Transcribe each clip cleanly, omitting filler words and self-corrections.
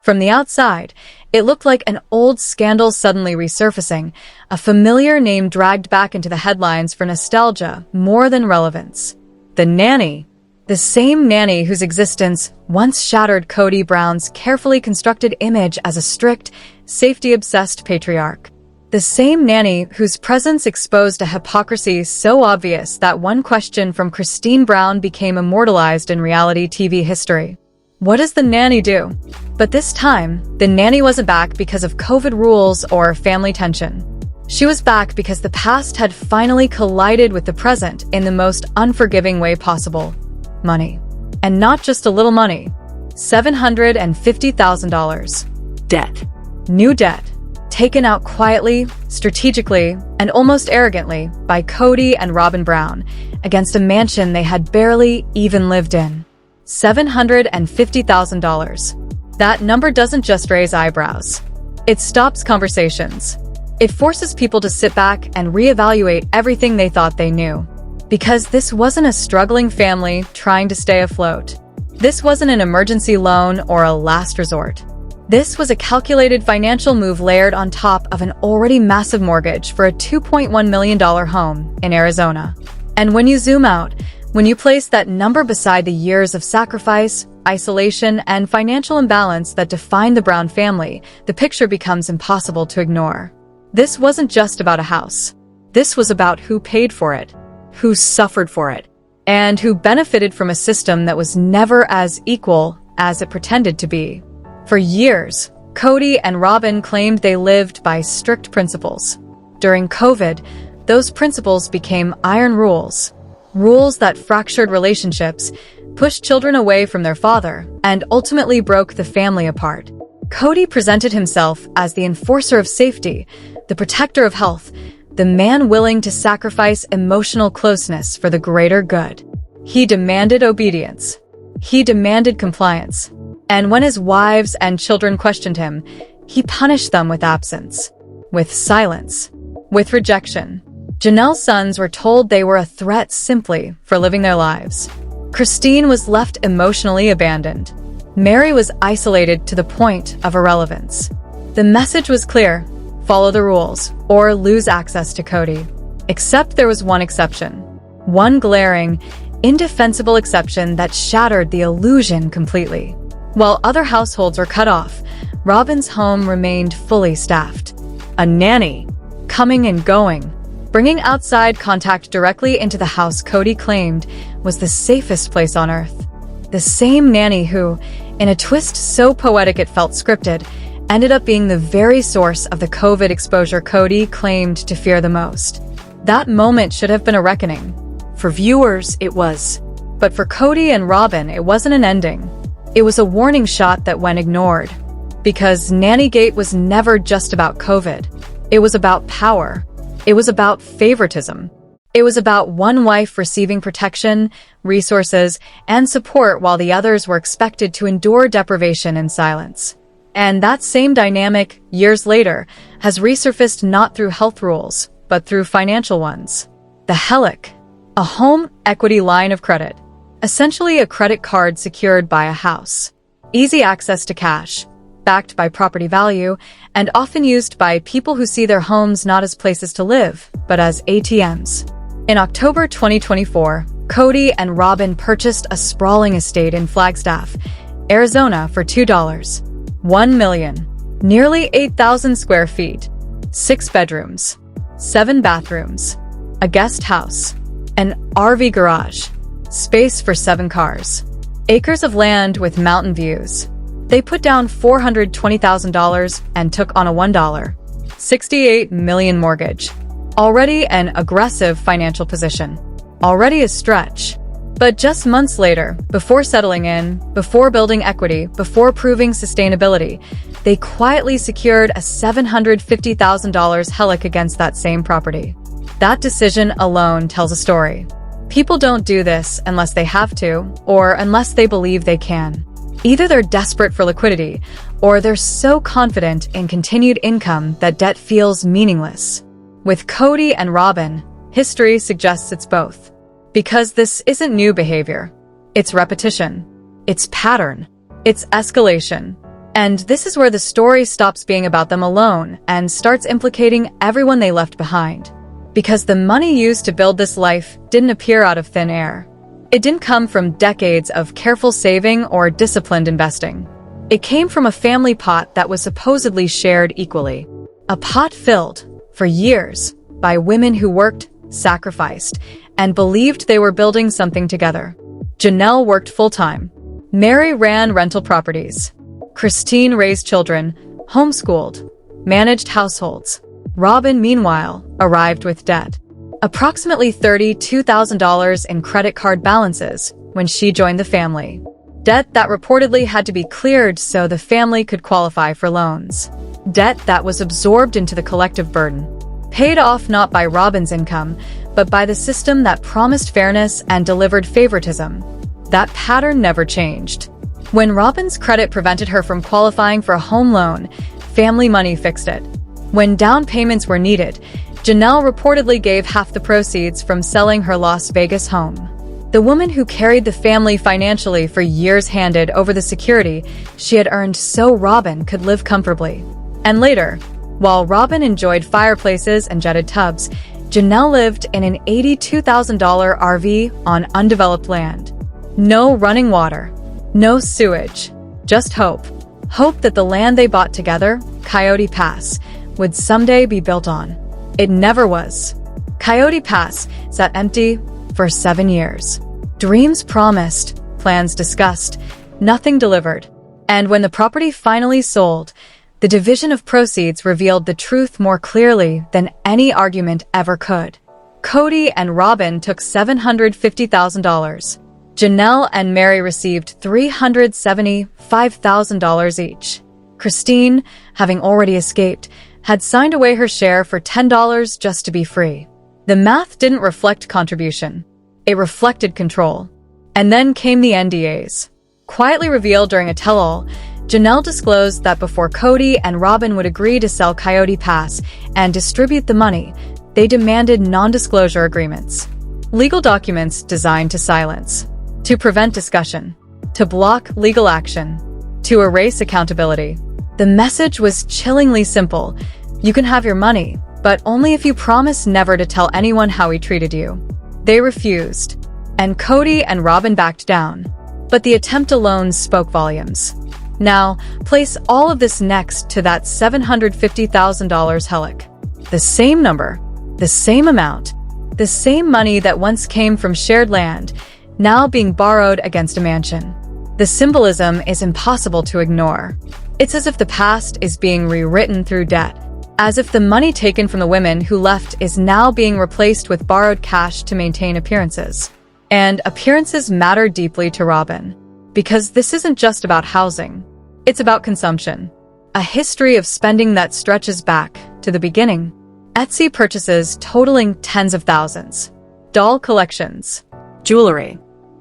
From the outside, it looked like an old scandal suddenly resurfacing, a familiar name dragged back into the headlines for nostalgia more than relevance. The nanny. The same nanny whose existence once shattered Kody Brown's carefully constructed image as a strict, safety-obsessed patriarch. The same nanny whose presence exposed a hypocrisy so obvious that one question from Christine Brown became immortalized in reality TV history. What does the nanny do? But this time, the nanny wasn't back because of COVID rules or family tension. She was back because the past had finally collided with the present in the most unforgiving way possible. Money. And not just a little money. $750,000. Debt. New debt. Taken out quietly, strategically, and almost arrogantly by Kody and Robyn Brown against a mansion they had barely even lived in. $750,000. That number doesn't just raise eyebrows. It stops conversations. It forces people to sit back and reevaluate everything they thought they knew. Because this wasn't a struggling family trying to stay afloat. This wasn't an emergency loan or a last resort. This was a calculated financial move layered on top of an already massive mortgage for a $2.1 million home in Arizona. And when you zoom out, when you place that number beside the years of sacrifice, isolation, and financial imbalance that define the Brown family, the picture becomes impossible to ignore. This wasn't just about a house. This was about who paid for it, who suffered for it, and who benefited from a system that was never as equal as it pretended to be. For years, Kody and Robyn claimed they lived by strict principles. During COVID, those principles became iron rules. Rules that fractured relationships, pushed children away from their father, and ultimately broke the family apart. Kody presented himself as the enforcer of safety, the protector of health, the man willing to sacrifice emotional closeness for the greater good. He demanded obedience. He demanded compliance. And when his wives and children questioned him, he punished them with absence, with silence, with rejection. Janelle's sons were told they were a threat simply for living their lives. Christine was left emotionally abandoned. Mary was isolated to the point of irrelevance. The message was clear: follow the rules, or lose access to Kody. Except there was one exception. One glaring, indefensible exception that shattered the illusion completely. While other households were cut off, Robyn's home remained fully staffed. A nanny, coming and going, bringing outside contact directly into the house Kody claimed was the safest place on earth. The same nanny who, in a twist so poetic it felt scripted, ended up being the very source of the COVID exposure Kody claimed to fear the most. That moment should have been a reckoning. For viewers, it was. But for Kody and Robyn, it wasn't an ending. It was a warning shot that went ignored. Because Nannygate was never just about COVID. It was about power. It was about favoritism. It was about one wife receiving protection, resources, and support while the others were expected to endure deprivation in silence. And that same dynamic, years later, has resurfaced not through health rules, but through financial ones. The HELOC, a home equity line of credit. Essentially a credit card secured by a house. Easy access to cash, backed by property value, and often used by people who see their homes not as places to live, but as ATMs. In October 2024, Kody and Robyn purchased a sprawling estate in Flagstaff, Arizona for $1 million. Nearly 8,000 square feet, 6 bedrooms, 7 bathrooms, a guest house, an RV garage, space for 7 cars, acres of land with mountain views. They put down $420,000 and took on a $1.68 million mortgage. Already an aggressive financial position. Already a stretch. But just months later, before settling in, before building equity, before proving sustainability, they quietly secured a $750,000 HELOC against that same property. That decision alone tells a story. People don't do this unless they have to, or unless they believe they can. Either they're desperate for liquidity, or they're so confident in continued income that debt feels meaningless. With Kody and Robyn, history suggests it's both. Because this isn't new behavior. It's repetition. It's pattern. It's escalation. And this is where the story stops being about them alone and starts implicating everyone they left behind. Because the money used to build this life didn't appear out of thin air. It didn't come from decades of careful saving or disciplined investing. It came from a family pot that was supposedly shared equally. A pot filled, for years, by women who worked, sacrificed, and believed they were building something together. Janelle worked full-time. Mary ran rental properties. Christine raised children, homeschooled, managed households. Robyn, meanwhile, arrived with debt. Approximately $32,000 in credit card balances when she joined the family. Debt that reportedly had to be cleared so the family could qualify for loans. Debt that was absorbed into the collective burden. Paid off not by Robyn's income, but by the system that promised fairness and delivered favoritism. That pattern never changed. When Robyn's credit prevented her from qualifying for a home loan, family money fixed it. When down payments were needed, Janelle reportedly gave half the proceeds from selling her Las Vegas home. The woman who carried the family financially for years handed over the security she had earned so Robyn could live comfortably. And later, while Robyn enjoyed fireplaces and jetted tubs, Janelle lived in an $82,000 RV on undeveloped land. No running water, no sewage, just hope. Hope that the land they bought together, Kody Pass, would someday be built on. It never was. Kody Pass sat empty for 7 years. Dreams promised, plans discussed, nothing delivered. And when the property finally sold, the division of proceeds revealed the truth more clearly than any argument ever could. Kody and Robyn took $750,000. Janelle and Mary received $375,000 each. Christine, having already escaped, had signed away her share for $10 just to be free. The math didn't reflect contribution. It reflected control. And then came the NDAs. Quietly revealed during a tell-all, Janelle disclosed that before Kody and Robyn would agree to sell Kody Pass and distribute the money, they demanded non-disclosure agreements. Legal documents designed to silence, to prevent discussion, to block legal action, to erase accountability. The message was chillingly simple. You can have your money, but only if you promise never to tell anyone how he treated you. They refused, and Kody and Robyn backed down. But the attempt alone spoke volumes. Now, place all of this next to that $750,000 HELOC. The same number, the same amount, the same money that once came from shared land, now being borrowed against a mansion. The symbolism is impossible to ignore. It's as if the past is being rewritten through debt. As if the money taken from the women who left is now being replaced with borrowed cash to maintain appearances. And appearances matter deeply to Robyn. Because this isn't just about housing. It's about consumption. A history of spending that stretches back to the beginning. Etsy purchases totaling tens of thousands. Doll collections. Jewelry.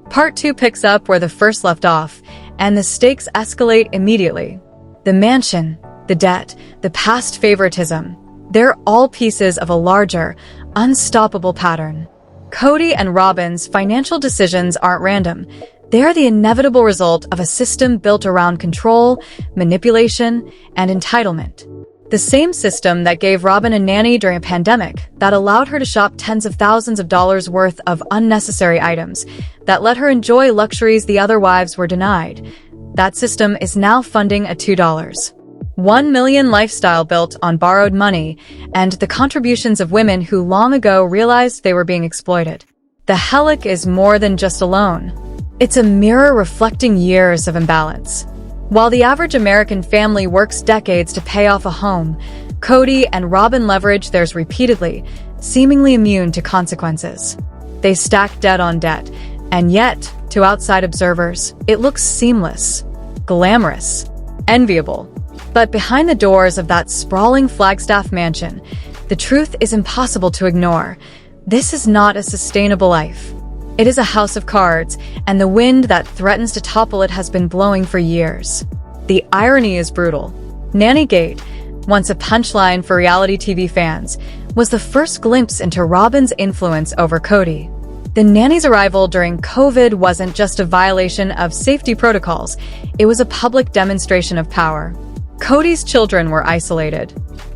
Part 2 picks up where the first left off, and the stakes escalate immediately. The mansion, the debt, the past favoritism. They're all pieces of a larger, unstoppable pattern. Kody and Robyn's financial decisions aren't random. They are the inevitable result of a system built around control, manipulation, and entitlement. The same system that gave Robyn a nanny during a pandemic, that allowed her to shop tens of thousands of dollars worth of unnecessary items, that let her enjoy luxuries the other wives were denied. That system is now funding a $2.1 million lifestyle built on borrowed money and the contributions of women who long ago realized they were being exploited. The HELOC is more than just a loan. It's a mirror reflecting years of imbalance. While the average American family works decades to pay off a home, Kody and Robyn leverage theirs repeatedly, seemingly immune to consequences. They stack debt on debt, and yet, to outside observers, it looks seamless, glamorous, enviable. But behind the doors of that sprawling Flagstaff mansion, the truth is impossible to ignore. This is not a sustainable life. It is a house of cards, and the wind that threatens to topple it has been blowing for years. The irony is brutal. Nannygate, once a punchline for reality TV fans, was the first glimpse into Robyn's influence over Kody. The nanny's arrival during COVID wasn't just a violation of safety protocols, it was a public demonstration of power. Kody's children were isolated.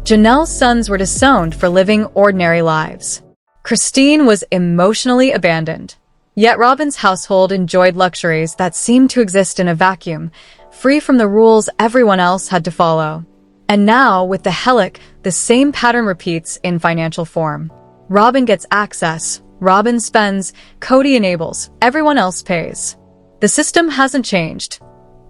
Janelle's sons were disowned for living ordinary lives. Christine was emotionally abandoned. Yet Robyn's household enjoyed luxuries that seemed to exist in a vacuum, free from the rules everyone else had to follow. And now, with the HELOC, the same pattern repeats in financial form. Robyn gets access, Robyn spends, Kody enables, everyone else pays. The system hasn't changed.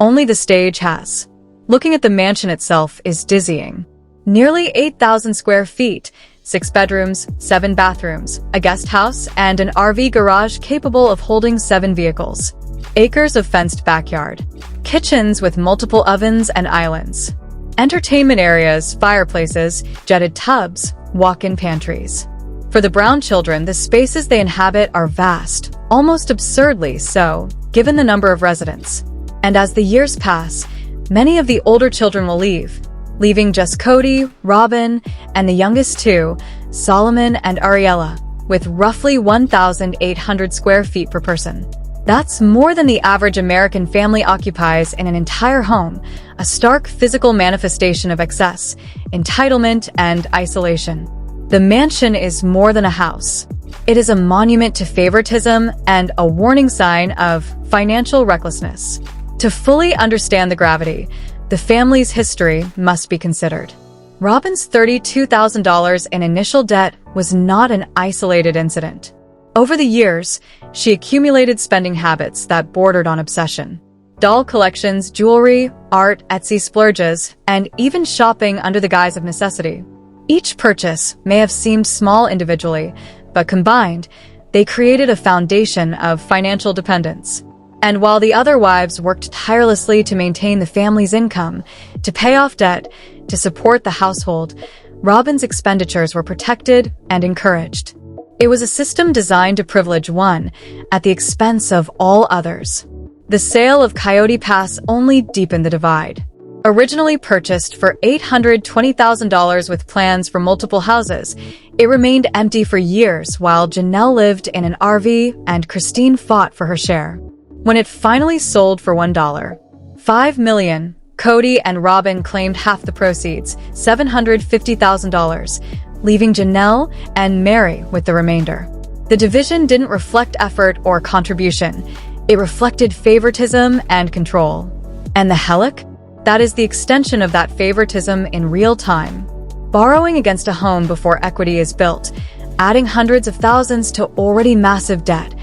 Only the stage has. Looking at the mansion itself is dizzying. Nearly 8,000 square feet, 6 bedrooms, 7 bathrooms, a guest house, and an RV garage capable of holding 7 vehicles. Acres of fenced backyard. Kitchens with multiple ovens and islands. Entertainment areas, fireplaces, jetted tubs, walk-in pantries. For the Brown children, the spaces they inhabit are vast, almost absurdly so, given the number of residents. And as the years pass, many of the older children will leave, leaving just Kody, Robyn, and the youngest two, Solomon and Ariella, with roughly 1,800 square feet per person. That's more than the average American family occupies in an entire home, a stark physical manifestation of excess, entitlement, and isolation. The mansion is more than a house. It is a monument to favoritism and a warning sign of financial recklessness. To fully understand the gravity, the family's history must be considered. Robyn's $32,000 in initial debt was not an isolated incident. Over the years, she accumulated spending habits that bordered on obsession. Doll collections, jewelry, art, Etsy splurges, and even shopping under the guise of necessity. Each purchase may have seemed small individually, but combined, they created a foundation of financial dependence. And while the other wives worked tirelessly to maintain the family's income, to pay off debt, to support the household, Robyn's expenditures were protected and encouraged. It was a system designed to privilege one at the expense of all others. The sale of Coyote Pass only deepened the divide. Originally purchased for $820,000 with plans for multiple houses, it remained empty for years while Janelle lived in an RV and Christine fought for her share. When it finally sold for $1.5 million, Kody and Robyn claimed half the proceeds, $750,000, leaving Janelle and Mary with the remainder. The division didn't reflect effort or contribution. It reflected favoritism and control. And the HELOC? That is the extension of that favoritism in real time. Borrowing against a home before equity is built, adding hundreds of thousands to already massive debt.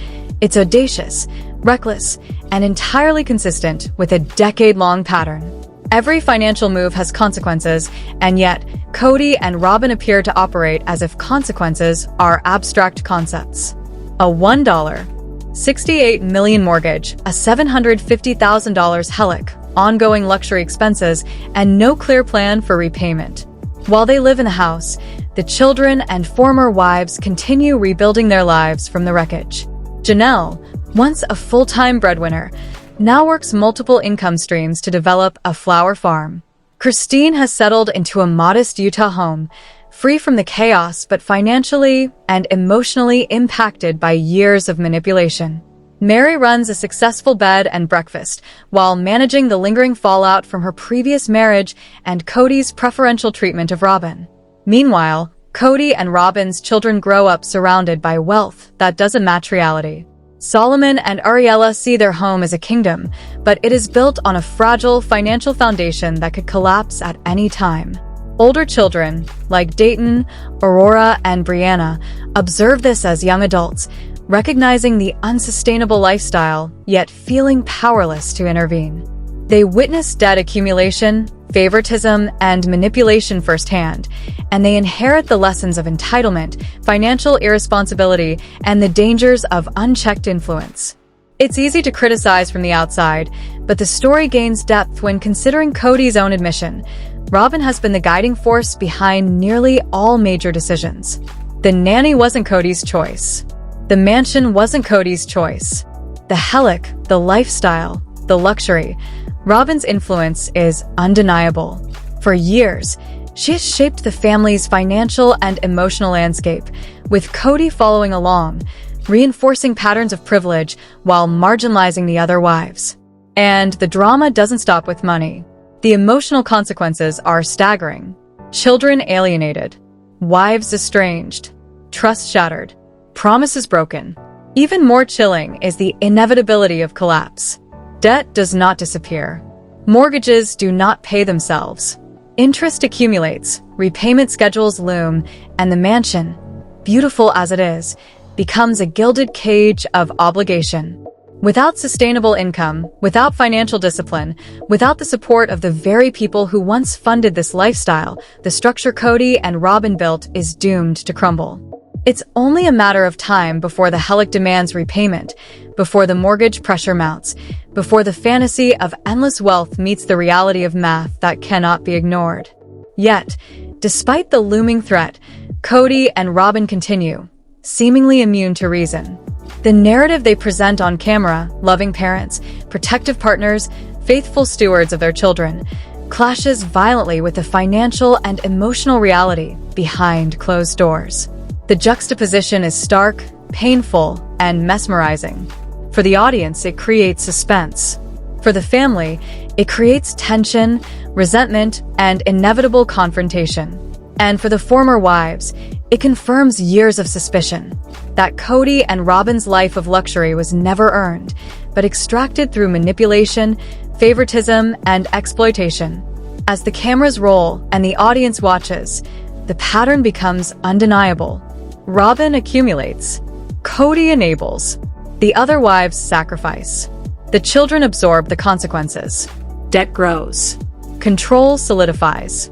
It's audacious, reckless, and entirely consistent with a decade-long pattern. Every financial move has consequences, and yet, Kody and Robyn appear to operate as if consequences are abstract concepts. A $1.68 million mortgage, a $750,000 HELOC, ongoing luxury expenses, and no clear plan for repayment. While they live in the house, the children and former wives continue rebuilding their lives from the wreckage. Janelle, once a full-time breadwinner, now works multiple income streams to develop a flower farm. Christine has settled into a modest Utah home, free from the chaos but financially and emotionally impacted by years of manipulation. Mary runs a successful bed and breakfast while managing the lingering fallout from her previous marriage and Kody's preferential treatment of Robyn. Meanwhile, Kody and Robyn's children grow up surrounded by wealth that doesn't match reality. Solomon and Ariella see their home as a kingdom, but it is built on a fragile financial foundation that could collapse at any time. Older children, like Dayton, Aurora, and Brianna, observe this as young adults, recognizing the unsustainable lifestyle, yet feeling powerless to intervene. They witness debt accumulation, favoritism, and manipulation firsthand, and they inherit the lessons of entitlement, financial irresponsibility, and the dangers of unchecked influence. It's easy to criticize from the outside, but the story gains depth when considering Kody's own admission. Robyn has been the guiding force behind nearly all major decisions. The nanny wasn't Kody's choice. The mansion wasn't Kody's choice. The HELOC, the lifestyle, the luxury. Robyn's influence is undeniable. For years, she has shaped the family's financial and emotional landscape, with Kody following along, reinforcing patterns of privilege while marginalizing the other wives. And the drama doesn't stop with money. The emotional consequences are staggering. Children alienated, wives estranged, trust shattered, promises broken. Even more chilling is the inevitability of collapse. Debt does not disappear. Mortgages do not pay themselves. Interest accumulates, repayment schedules loom, and the mansion, beautiful as it is, becomes a gilded cage of obligation. Without sustainable income, without financial discipline, without the support of the very people who once funded this lifestyle, the structure Kody and Robyn built is doomed to crumble. It's only a matter of time before the HELOC demands repayment, before the mortgage pressure mounts, before the fantasy of endless wealth meets the reality of math that cannot be ignored. Yet, despite the looming threat, Kody and Robyn continue, seemingly immune to reason. The narrative they present on camera, loving parents, protective partners, faithful stewards of their children, clashes violently with the financial and emotional reality behind closed doors. The juxtaposition is stark, painful, and mesmerizing. For the audience, it creates suspense. For the family, it creates tension, resentment, and inevitable confrontation. And for the former wives, it confirms years of suspicion that Kody and Robyn's life of luxury was never earned, but extracted through manipulation, favoritism, and exploitation. As the cameras roll and the audience watches, the pattern becomes undeniable. Robyn accumulates. Kody enables. The other wives sacrifice. The children absorb the consequences. Debt grows. Control solidifies.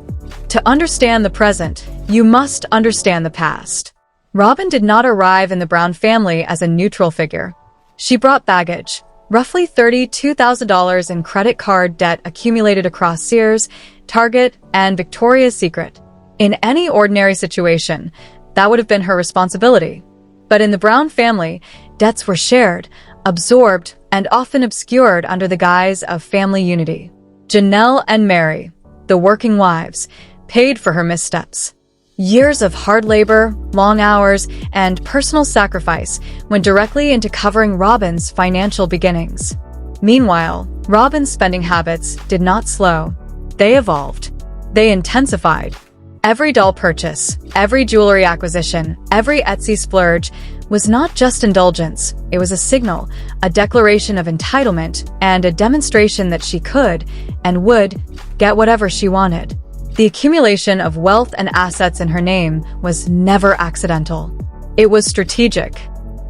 To understand the present, you must understand the past. Robyn did not arrive in the Brown family as a neutral figure. She brought baggage, roughly $32,000 in credit card debt accumulated across Sears, Target, and Victoria's Secret. In any ordinary situation, that would have been her responsibility. But in the Brown family, debts were shared, absorbed, and often obscured under the guise of family unity. Janelle and Mary, the working wives, paid for her missteps. Years of hard labor, long hours, and personal sacrifice went directly into covering Robyn's financial beginnings. Meanwhile, Robyn's spending habits did not slow. They evolved. They intensified. Every doll purchase, every jewelry acquisition, every Etsy splurge was not just indulgence. It was a signal, a declaration of entitlement, and a demonstration that she could, and would, get whatever she wanted. The accumulation of wealth and assets in her name was never accidental. It was strategic.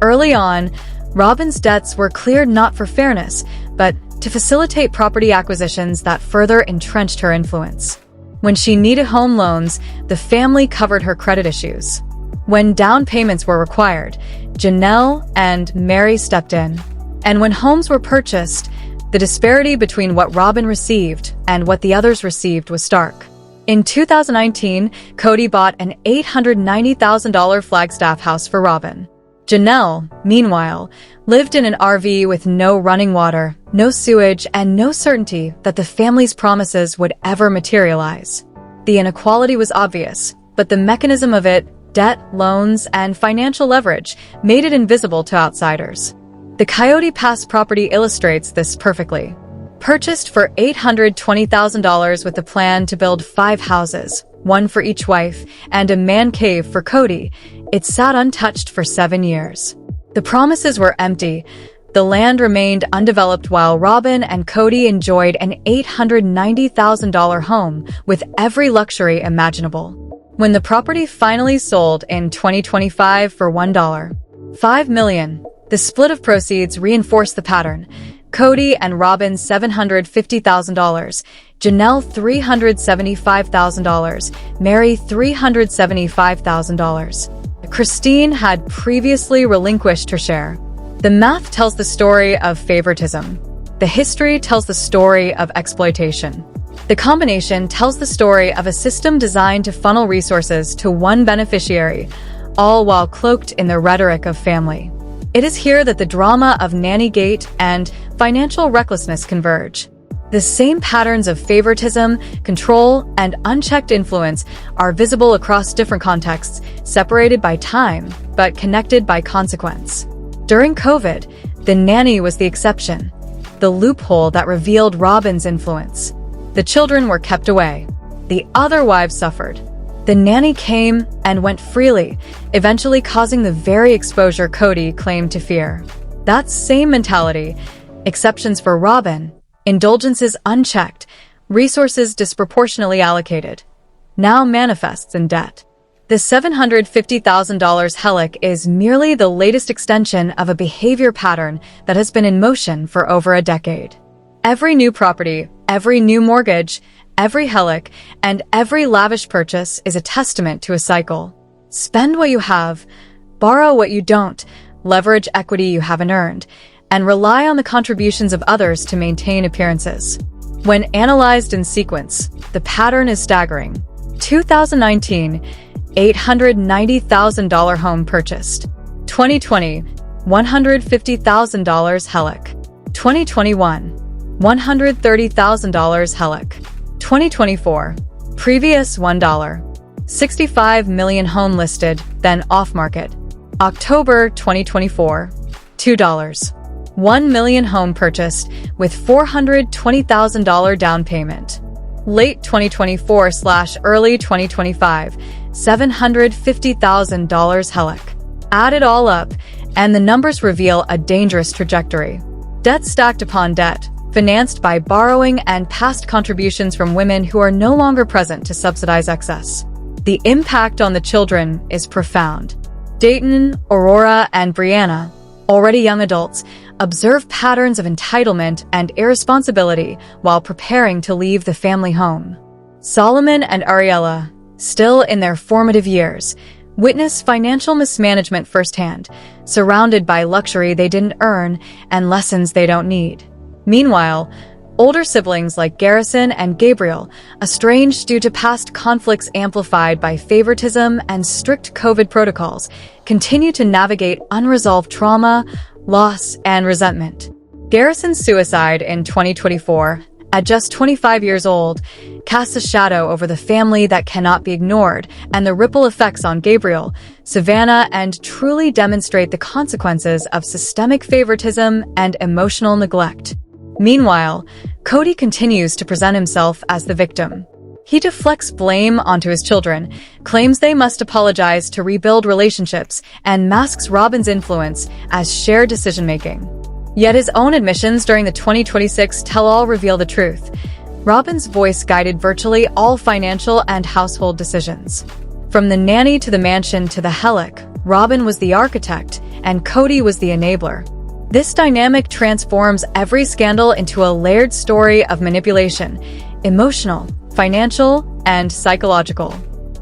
Early on, Robyn's debts were cleared not for fairness, but to facilitate property acquisitions that further entrenched her influence. When she needed home loans, the family covered her credit issues. When down payments were required, Janelle and Mary stepped in. And when homes were purchased, the disparity between what Robyn received and what the others received was stark. In 2019, Kody bought an $890,000 Flagstaff house for Robyn. Janelle, meanwhile, lived in an RV with no running water, no sewage, and no certainty that the family's promises would ever materialize. The inequality was obvious, but the mechanism of it, debt, loans, and financial leverage, made it invisible to outsiders. The Coyote Pass property illustrates this perfectly. Purchased for $820,000 with the plan to build 5 houses, one for each wife, and a man cave for Kody, it sat untouched for 7 years. The promises were empty. The land remained undeveloped while Robyn and Kody enjoyed an $890,000 home with every luxury imaginable. When the property finally sold in 2025 for $1.5 million, the split of proceeds reinforced the pattern. Kody and Robyn $750,000, Janelle $375,000, Mary $375,000. Christine had previously relinquished her share. The math tells the story of favoritism. The history tells the story of exploitation. The combination tells the story of a system designed to funnel resources to one beneficiary, all while cloaked in the rhetoric of family. It is here that the drama of Nannygate and financial recklessness converge. The same patterns of favoritism, control, and unchecked influence are visible across different contexts, separated by time, but connected by consequence. During COVID, the nanny was the exception, the loophole that revealed Robyn's influence. The children were kept away. The other wives suffered. The nanny came and went freely, eventually causing the very exposure Kody claimed to fear. That same mentality, exceptions for Robyn, indulgences unchecked, resources disproportionately allocated, now manifests in debt. The $750,000 HELOC is merely the latest extension of a behavior pattern that has been in motion for over a decade. Every new property, every new mortgage, every HELOC, and every lavish purchase is a testament to a cycle. Spend what you have, borrow what you don't, leverage equity you haven't earned, and rely on the contributions of others to maintain appearances. When analyzed in sequence, the pattern is staggering. 2019, $890,000 home purchased. 2020, $150,000 HELOC. 2021, $130,000 HELOC. 2024, previous $1. 65 million home listed, then off-market. October 2024, $2. 1 million home purchased with $420,000 down payment. Late 2024/early 2025, $750,000 HELOC. Add it all up, and the numbers reveal a dangerous trajectory. Debt stacked upon debt, financed by borrowing and past contributions from women who are no longer present to subsidize excess. The impact on the children is profound. Dayton, Aurora, and Brianna, already young adults, observe patterns of entitlement and irresponsibility while preparing to leave the family home. Solomon and Ariella, still in their formative years, witness financial mismanagement firsthand, surrounded by luxury they didn't earn and lessons they don't need. Meanwhile, older siblings like Garrison and Gabriel, estranged due to past conflicts amplified by favoritism and strict COVID protocols, continue to navigate unresolved trauma, loss, and resentment. Garrison's suicide in 2024, at just 25 years old, casts a shadow over the family that cannot be ignored, and the ripple effects on Gabriel, Savannah, and truly demonstrate the consequences of systemic favoritism and emotional neglect. Meanwhile, Kody continues to present himself as the victim. He deflects blame onto his children, claims they must apologize to rebuild relationships, and masks Robyn's influence as shared decision-making. Yet his own admissions during the 2026 tell-all reveal the truth. Robyn's voice guided virtually all financial and household decisions. From the nanny to the mansion to the HELOC, Robyn was the architect, and Kody was the enabler. This dynamic transforms every scandal into a layered story of manipulation, emotional, financial, and psychological.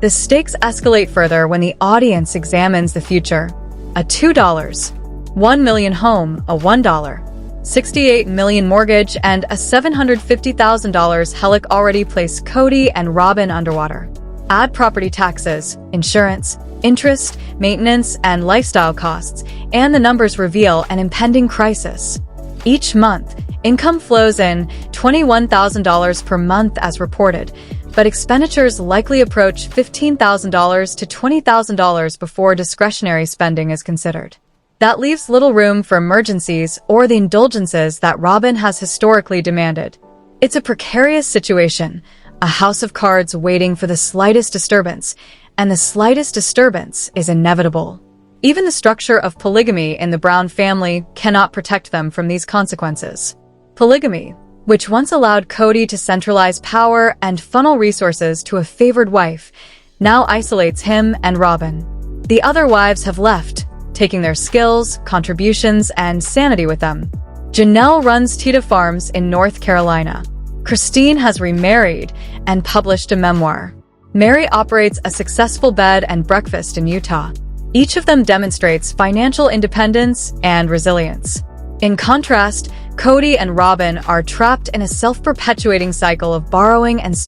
The stakes escalate further when the audience examines the future. A $2, 1 million home, a $1, 68 million mortgage, and a $750,000 HELOC already place Kody and Robyn underwater. Add property taxes, insurance, interest, maintenance, and lifestyle costs, and the numbers reveal an impending crisis. Each month, income flows in $21,000 per month as reported, but expenditures likely approach $15,000 to $20,000 before discretionary spending is considered. That leaves little room for emergencies or the indulgences that Robyn has historically demanded. It's a precarious situation, a house of cards waiting for the slightest disturbance, and the slightest disturbance is inevitable. Even the structure of polygamy in the Brown family cannot protect them from these consequences. Polygamy, which once allowed Kody to centralize power and funnel resources to a favored wife, now isolates him and Robyn. The other wives have left, taking their skills, contributions, and sanity with them. Janelle runs Tita Farms in North Carolina. Christine has remarried and published a memoir. Mary operates a successful bed and breakfast in Utah. Each of them demonstrates financial independence and resilience. In contrast, Kody and Robyn are trapped in a self-perpetuating cycle of borrowing and